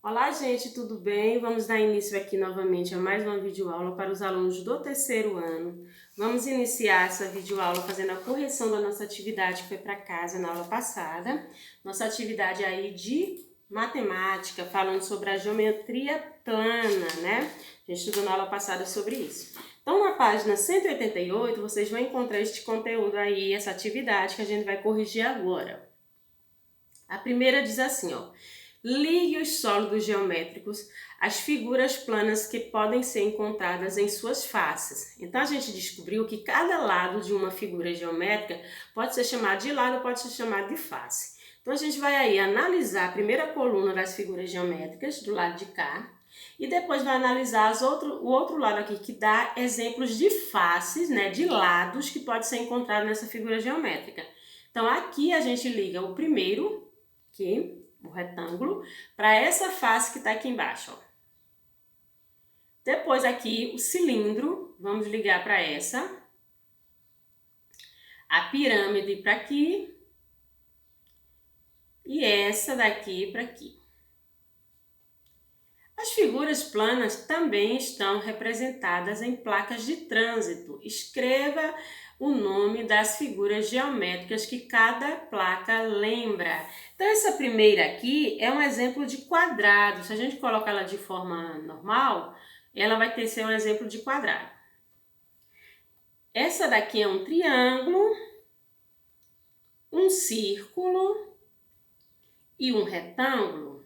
Olá, gente, tudo bem? Vamos dar início aqui novamente a mais uma videoaula para os alunos do terceiro ano. Vamos iniciar essa videoaula fazendo a correção da nossa atividade que foi para casa na aula passada. Nossa atividade aí de matemática, falando sobre a geometria plana, né? A gente estudou na aula passada sobre isso. Então, na página 188, vocês vão encontrar este conteúdo aí, essa atividade que a gente vai corrigir agora. A primeira diz assim, ó. Ligue os sólidos geométricos às figuras planas que podem ser encontradas em suas faces. Então, a gente descobriu que cada lado de uma figura geométrica pode ser chamado de lado, pode ser chamado de face. Então, a gente vai aí analisar a primeira coluna das figuras geométricas, do lado de cá, e depois vai analisar o outro lado aqui, que dá exemplos de faces, né, de lados que pode ser encontrado nessa figura geométrica. Então, aqui a gente liga o primeiro, aqui, o retângulo, para essa face que está aqui embaixo, ó. Depois aqui o cilindro, vamos ligar para essa. A pirâmide para aqui. E essa daqui para aqui. As figuras planas também estão representadas em placas de trânsito. Escreva o nome das figuras geométricas que cada placa lembra. Então, essa primeira aqui é um exemplo de quadrado. Se a gente colocar ela de forma normal, ela vai ter ser um exemplo de quadrado. Essa daqui é um triângulo, um círculo e um retângulo.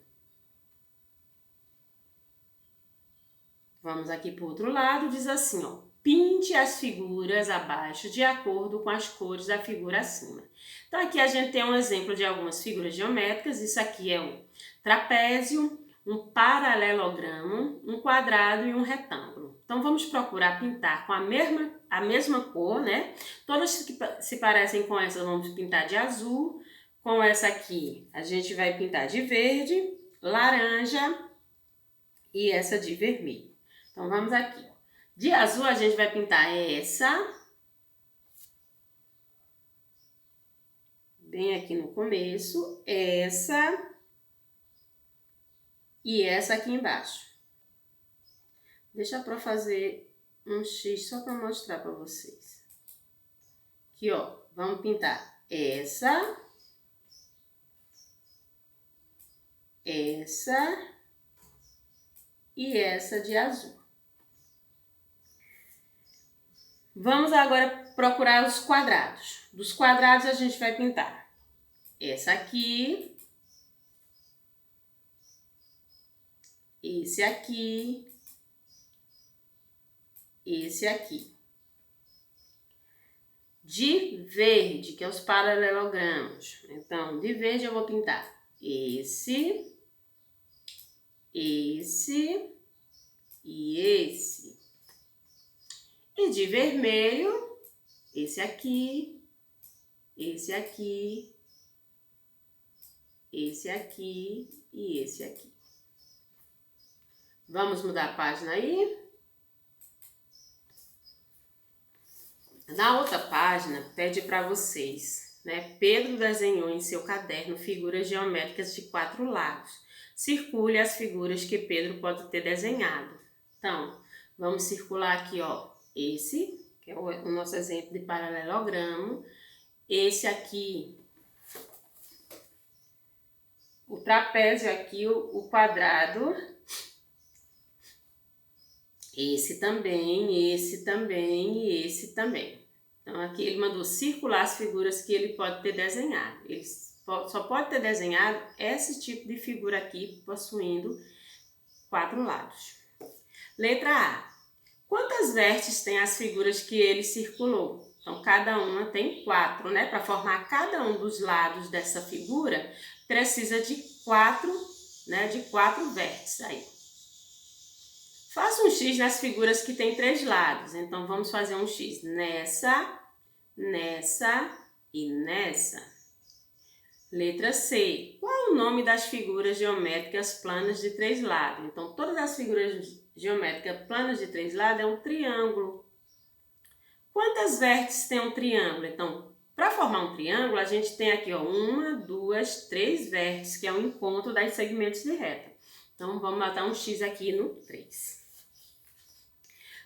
Vamos aqui para o outro lado, diz assim, ó. Pinte as figuras abaixo de acordo com as cores da figura acima. Então, aqui a gente tem um exemplo de algumas figuras geométricas. Isso aqui é um trapézio, um paralelogramo, um quadrado e um retângulo. Então, vamos procurar pintar com a mesma cor, né? Todas que se parecem com essa, vamos pintar de azul. Com essa aqui, a gente vai pintar de verde, laranja e essa de vermelho. Então, vamos aqui. De azul, a gente vai pintar essa. Bem aqui no começo. Essa. E essa aqui embaixo. Deixa eu fazer um X só para mostrar para vocês. Aqui, ó. Vamos pintar essa. Essa. E essa de azul. Vamos agora procurar os quadrados. Dos quadrados a gente vai pintar essa aqui, esse aqui, esse aqui. De verde, que é os paralelogramos. Então, de verde eu vou pintar esse e esse. E de vermelho, esse aqui, esse aqui, esse aqui e esse aqui. Vamos mudar a página aí? Na outra página, pede para vocês, né? Pedro desenhou em seu caderno figuras geométricas de 4 lados. Circule as figuras que Pedro pode ter desenhado. Então, vamos circular aqui, ó. Esse, que é o nosso exemplo de paralelogramo. Esse aqui, o trapézio aqui, o quadrado. Esse também e esse também. Então, aqui ele mandou circular as figuras que ele pode ter desenhado. Ele só pode ter desenhado esse tipo de figura aqui, possuindo 4 lados. Letra A. Quantas vértices tem as figuras que ele circulou? Então, cada uma tem 4, né? Para formar cada um dos lados dessa figura, precisa de 4, né? De 4 vértices aí. Faça um X nas figuras que tem 3 lados. Então, vamos fazer um X nessa, nessa e nessa. Letra C. Qual é o nome das figuras geométricas planas de 3 lados? Então, todas as figuras geométricas planas de 3 lados é um triângulo. Quantas vértices tem um triângulo? Então, para formar um triângulo, a gente tem aqui, ó, 1, 2, 3 vértices, que é o encontro dos segmentos de reta. Então, vamos botar um X aqui no 3.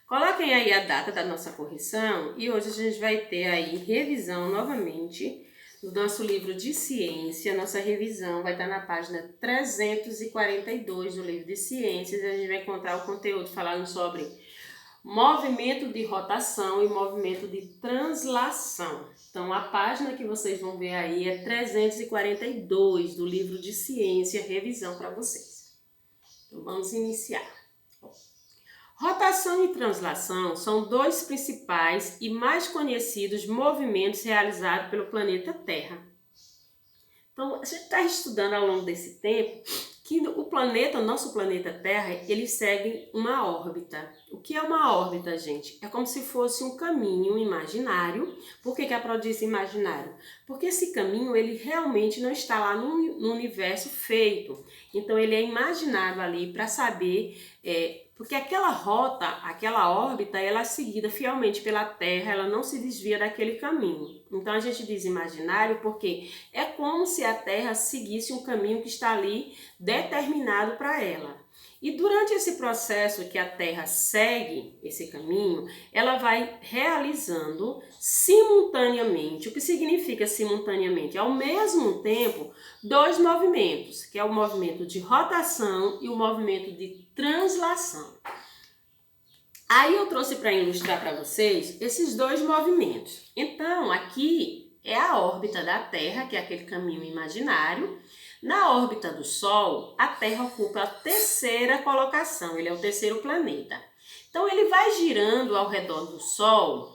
Coloquem aí a data da nossa correção e hoje a gente vai ter aí revisão novamente do nosso livro de ciência. Nossa revisão vai estar na página 342 do livro de ciências. A gente vai encontrar o conteúdo falando sobre movimento de rotação e movimento de translação. Então, a página que vocês vão ver aí é 342 do livro de ciência, revisão para vocês. Então, vamos iniciar. Rotação e translação são dois principais e mais conhecidos movimentos realizados pelo planeta Terra. Então, a gente está estudando ao longo desse tempo que o planeta, o nosso planeta Terra, ele segue uma órbita. O que é uma órbita, gente? É como se fosse um caminho imaginário. Por que a Pro diz imaginário? Porque esse caminho, ele realmente não está lá no universo feito. Então, ele é imaginado ali para saber... porque aquela rota, aquela órbita, ela é seguida fielmente pela Terra, ela não se desvia daquele caminho. Então a gente diz imaginário porque é como se a Terra seguisse um caminho que está ali determinado para ela. E durante esse processo que a Terra segue esse caminho, ela vai realizando simultaneamente. O que significa simultaneamente? Ao mesmo tempo, dois movimentos, que é o movimento de rotação e o movimento de translação. Aí eu trouxe para ilustrar para vocês esses dois movimentos. Então, aqui é a órbita da Terra, que é aquele caminho imaginário. Na órbita do Sol, a Terra ocupa a terceira colocação, ele é o terceiro planeta. Então, ele vai girando ao redor do Sol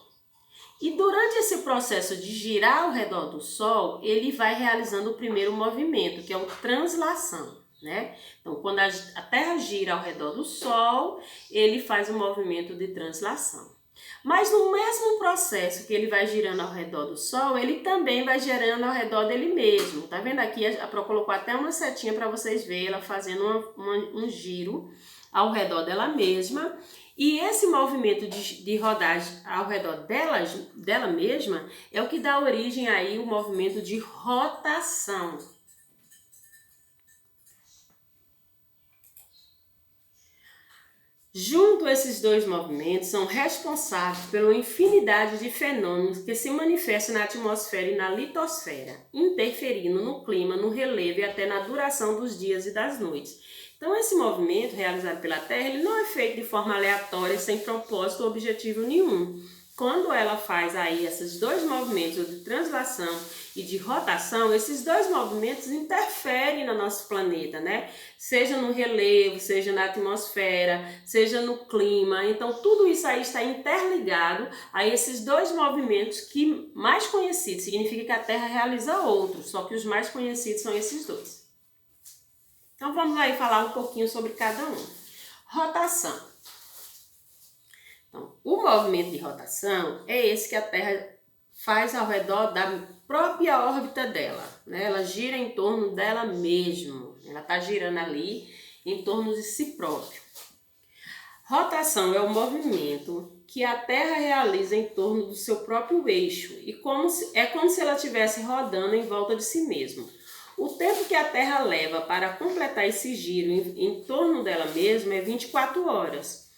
e durante esse processo de girar ao redor do Sol, ele vai realizando o primeiro movimento, que é o translação, né? Então, quando a Terra gira ao redor do Sol, ele faz o movimento de translação. Mas no mesmo processo que ele vai girando ao redor do Sol, ele também vai girando ao redor dele mesmo. Tá vendo aqui? A Pro colocou até uma setinha para vocês verem ela fazendo um giro ao redor dela mesma. E esse movimento de rodagem ao redor dela mesma é o que dá origem aí ao movimento de rotação. Junto esses dois movimentos são responsáveis pela infinidade de fenômenos que se manifestam na atmosfera e na litosfera, interferindo no clima, no relevo e até na duração dos dias e das noites. Então esse movimento realizado pela Terra, ele não é feito de forma aleatória, sem propósito ou objetivo nenhum. Quando ela faz aí esses dois movimentos de translação e de rotação, esses dois movimentos interferem no nosso planeta, né? Seja no relevo, seja na atmosfera, seja no clima. Então, tudo isso aí está interligado a esses dois movimentos que mais conhecidos. Significa que a Terra realiza outros, só que os mais conhecidos são esses dois. Então, vamos aí falar um pouquinho sobre cada um. Rotação. Então, o movimento de rotação é esse que a Terra faz ao redor da própria órbita dela, né? Ela gira em torno dela mesma, ela está girando ali em torno de si própria. Rotação é o movimento que a Terra realiza em torno do seu próprio eixo e como se ela estivesse rodando em volta de si mesma. O tempo que a Terra leva para completar esse giro em torno dela mesma é 24 horas.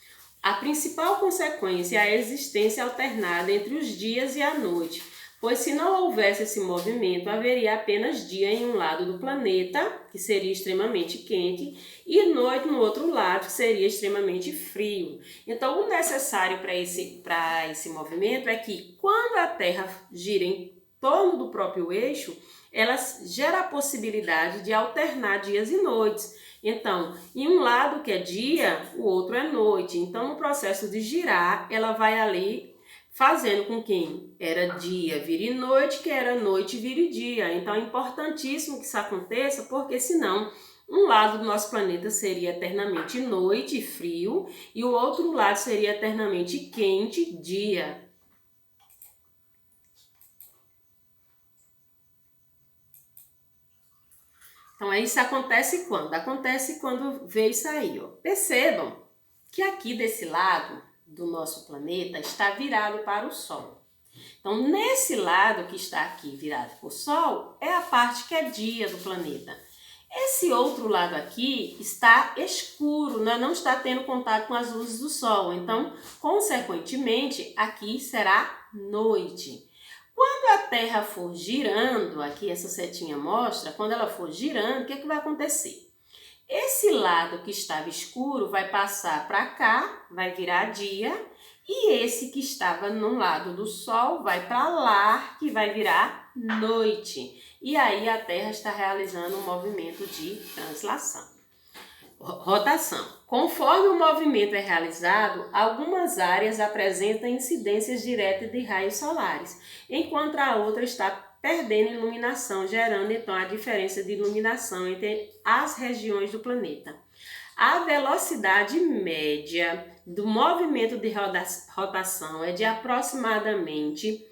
A principal consequência é a existência alternada entre os dias e a noite, pois se não houvesse esse movimento, haveria apenas dia em um lado do planeta, que seria extremamente quente, e noite no outro lado, que seria extremamente frio. Então, o necessário para esse movimento é que, quando a Terra gira em torno do próprio eixo, ela gera a possibilidade de alternar dias e noites. Então, em um lado que é dia, o outro é noite. Então, no processo de girar, ela vai ali fazendo com que era dia vire noite, que era noite vire dia. Então, é importantíssimo que isso aconteça, porque senão um lado do nosso planeta seria eternamente noite e frio, e o outro lado seria eternamente quente, dia. Então, isso acontece quando? Acontece quando vê isso aí, ó. Percebam que aqui desse lado do nosso planeta está virado para o Sol. Então, nesse lado que está aqui virado para o Sol, é a parte que é dia do planeta. Esse outro lado aqui está escuro, né? Não está tendo contato com as luzes do sol, então, consequentemente, aqui será noite. Quando a Terra for girando, aqui essa setinha mostra, quando ela for girando, o que vai acontecer? Esse lado que estava escuro vai passar para cá, vai virar dia, e esse que estava no lado do Sol vai para lá, que vai virar noite. E aí a Terra está realizando um movimento de translação, rotação. Conforme o movimento é realizado, algumas áreas apresentam incidências diretas de raios solares, enquanto a outra está perdendo iluminação, gerando então a diferença de iluminação entre as regiões do planeta. A velocidade média do movimento de rotação é de aproximadamente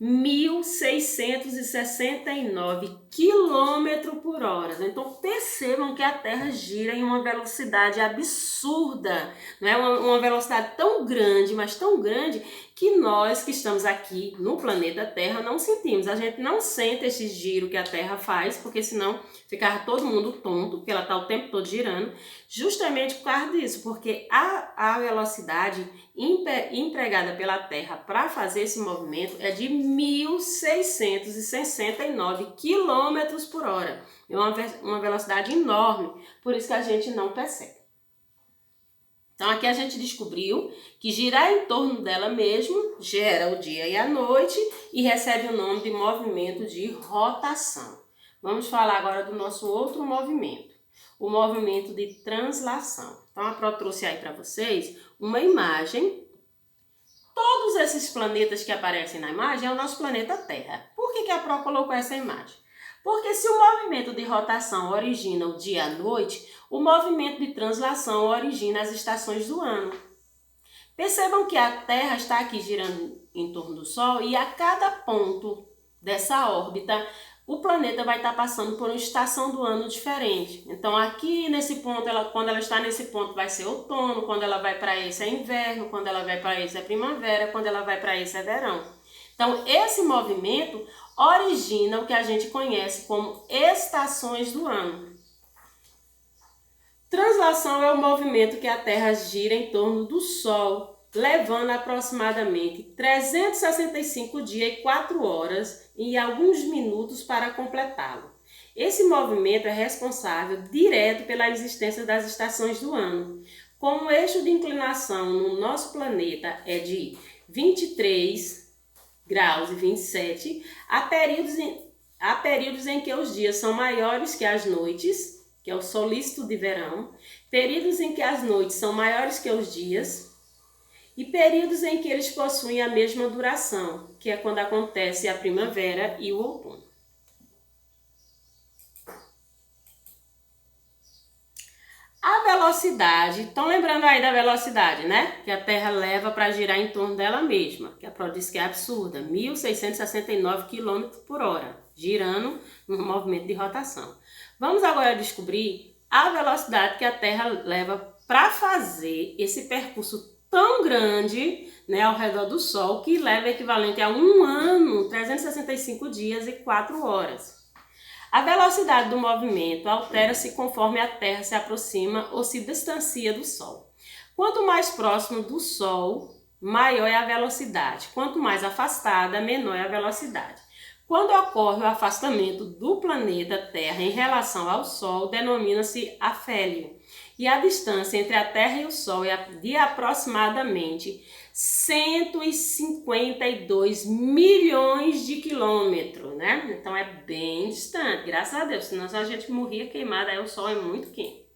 1.669 km por hora. Então percebam que a Terra gira em uma velocidade absurda, não é uma velocidade tão grande, mas tão grande que nós que estamos aqui no planeta Terra não sentimos. A gente não sente esse giro que a Terra faz, porque senão ficava todo mundo tonto, porque ela está o tempo todo girando, justamente por causa disso, porque a velocidade empregada pela Terra para fazer esse movimento é de 1.669 km por hora. É uma velocidade enorme, por isso que a gente não percebe. Então aqui a gente descobriu que girar em torno dela mesmo gera o dia e a noite e recebe o nome de movimento de rotação. Vamos falar agora do nosso outro movimento, o movimento de translação. Então a Pro trouxe aí para vocês uma imagem. Todos esses planetas que aparecem na imagem é o nosso planeta Terra. Por que a Pro colocou essa imagem? Porque se o movimento de rotação origina o dia e a noite, o movimento de translação origina as estações do ano. Percebam que a Terra está aqui girando em torno do Sol e a cada ponto dessa órbita, o planeta vai estar passando por uma estação do ano diferente. Então aqui nesse ponto, quando ela está nesse ponto vai ser outono, quando ela vai para esse é inverno, quando ela vai para esse é primavera, quando ela vai para esse é verão. Então esse movimento origina o que a gente conhece como estações do ano. Translação é o movimento que a Terra gira em torno do Sol, levando aproximadamente 365 dias e 4 horas e alguns minutos para completá-lo. Esse movimento é responsável direto pela existência das estações do ano. Como o eixo de inclinação no nosso planeta é de 23 graus e 27, há períodos em que os dias são maiores que as noites, que é o solstício de verão, períodos em que as noites são maiores que os dias e períodos em que eles possuem a mesma duração, que é quando acontece a primavera e o outono. A velocidade, estão lembrando aí da velocidade, né? Que a Terra leva para girar em torno dela mesma, que a Pro disse que é absurda, 1.669 km por hora, girando no movimento de rotação. Vamos agora descobrir a velocidade que a Terra leva para fazer esse percurso tão grande, né, ao redor do Sol, que leva equivalente a um ano, 365 dias e 4 horas. A velocidade do movimento altera-se conforme a Terra se aproxima ou se distancia do Sol. Quanto mais próximo do Sol, maior é a velocidade. Quanto mais afastada, menor é a velocidade. Quando ocorre o afastamento do planeta Terra em relação ao Sol, denomina-se afélio. E a distância entre a Terra e o Sol é de aproximadamente 152 milhões de quilômetros, né? Então é bem distante, graças a Deus, senão a gente morria queimada, aí o Sol é muito quente.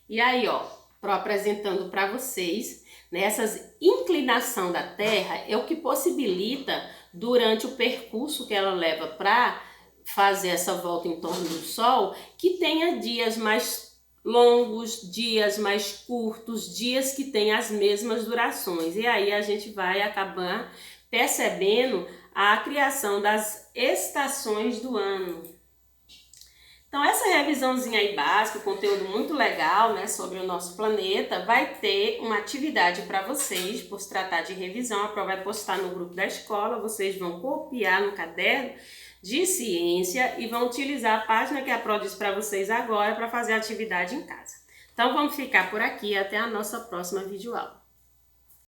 E aí, ó, apresentando para vocês, né, essa inclinação da Terra é o que possibilita, durante o percurso que ela leva para fazer essa volta em torno do Sol, que tenha dias mais longos, dias mais curtos, dias que têm as mesmas durações. E aí a gente vai acabar percebendo a criação das estações do ano. Então essa revisãozinha aí básica, conteúdo muito legal, né, sobre o nosso planeta, vai ter uma atividade para vocês, por se tratar de revisão. A Pro vai postar no grupo da escola, vocês vão copiar no caderno, de ciência e vão utilizar a página que a Pro diz para vocês agora para fazer a atividade em casa. Então vamos ficar por aqui, até a nossa próxima videoaula.